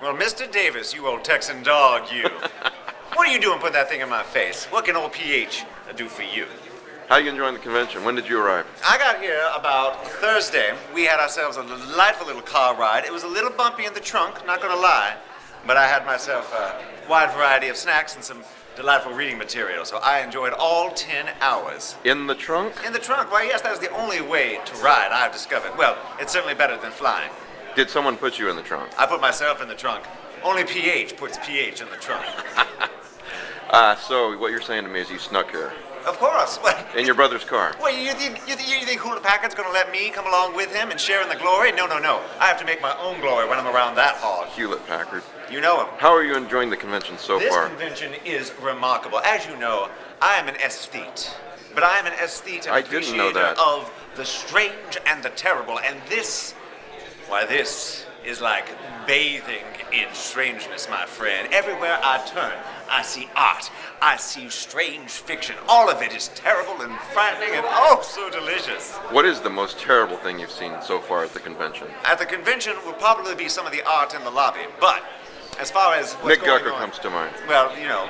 Well, Mr. Davis, you old Texan dog, you. What are you doing putting that thing in my face? What can old PH do for you? How are you enjoying the convention? When did you arrive? I got here about Thursday. We had ourselves a delightful little car ride. It was a little bumpy in the trunk, not gonna lie, but I had myself a wide variety of snacks and some delightful reading material, so I enjoyed all 10 hours. In the trunk? In the trunk? Why, yes, that's the only way to ride, I've discovered. Well, it's certainly better than flying. Did someone put you in the trunk? I put myself in the trunk. Only PH puts PH in the trunk. So what you're saying to me is you snuck here. Of course. In your brother's car? Well, you think Hewlett Packard's going to let me come along with him and share in the glory? No. I have to make my own glory when I'm around that hog. Hewlett Packard. You know him. How are you enjoying the convention so far? This convention is remarkable. As you know, I am an aesthete. But I am an aesthete and appreciator of the strange and the terrible. And this is like bathing in strangeness, my friend. Everywhere I turn, I see art. I see strange fiction. All of it is terrible and frightening and oh, so delicious. What is the most terrible thing you've seen so far at the convention? At the convention will probably be some of the art in the lobby. But as far as what's Nick going Gucker on, comes to mind. Well, you know,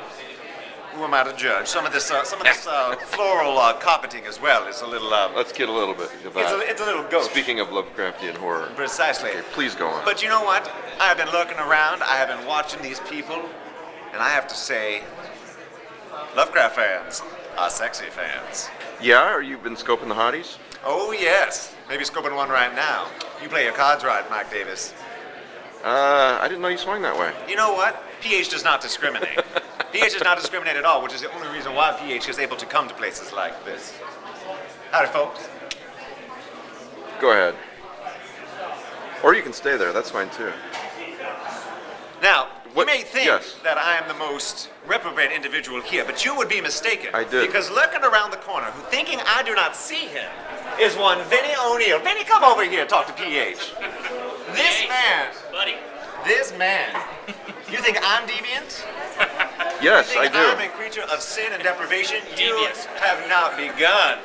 who am I to judge? Some of this floral carpeting as well is a little. Let's get a little bit of that. It's a little ghost. Speaking of Lovecraftian horror. Precisely. Okay, please go on. But you know what? I have been lurking around. I have been watching these people, and I have to say, Lovecraft fans are sexy fans. Yeah, or you've been scoping the hotties? Oh yes, maybe scoping one right now. You play your cards right, Mike Davis. I didn't know you swung that way. You know what? PH does not discriminate. PH does not discriminate at all, which is the only reason why PH is able to come to places like this. Howdy, folks. Go ahead. Or you can stay there, that's fine too. Now, What? you may think Yes. that I am the most reprobate individual here, but you would be mistaken. I did. Because lurking around the corner, who thinking I do not see him, is one Vinny O'Neill. Vinny, come over here, talk to PH. This man, you think I'm deviant? Yes, You I think do. I'm a creature of sin and deprivation? You have not begun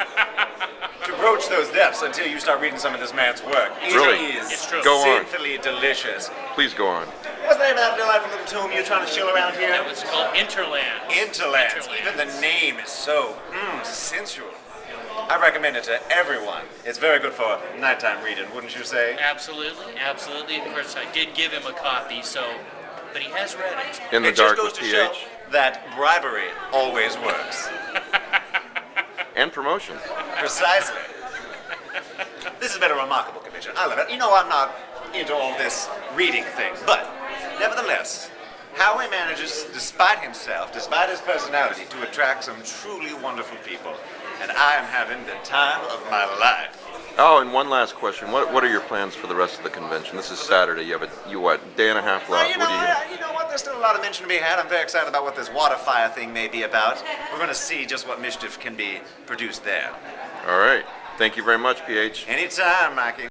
to broach those depths until you start reading some of this man's work. Really? It is It's true. Go on. sinfully delicious. Please go on. What's the name of that delightful little tomb you're trying to chill around here? That was called Interland. Interlands. Even the name is so sensual. I recommend it to everyone. It's very good for nighttime reading, wouldn't you say? Absolutely. Of course, I did give him a copy, but he has read it. In the It just dark goes with to show PH. that bribery always works. And promotion. Precisely. This has been a remarkable convention. I love it. You know, I'm not into all this reading thing, but nevertheless, Howie manages, despite himself, despite his personality, to attract some truly wonderful people. And I am having the time of my life. Oh, and one last question. What are your plans for the rest of the convention? This is Saturday. You have day and a half Well, left. What do you you know what? There's still a lot of mention to be had. I'm very excited about what this water fire thing may be about. We're going to see just what mischief can be produced there. All right. Thank you very much, PH. Anytime, Mikey.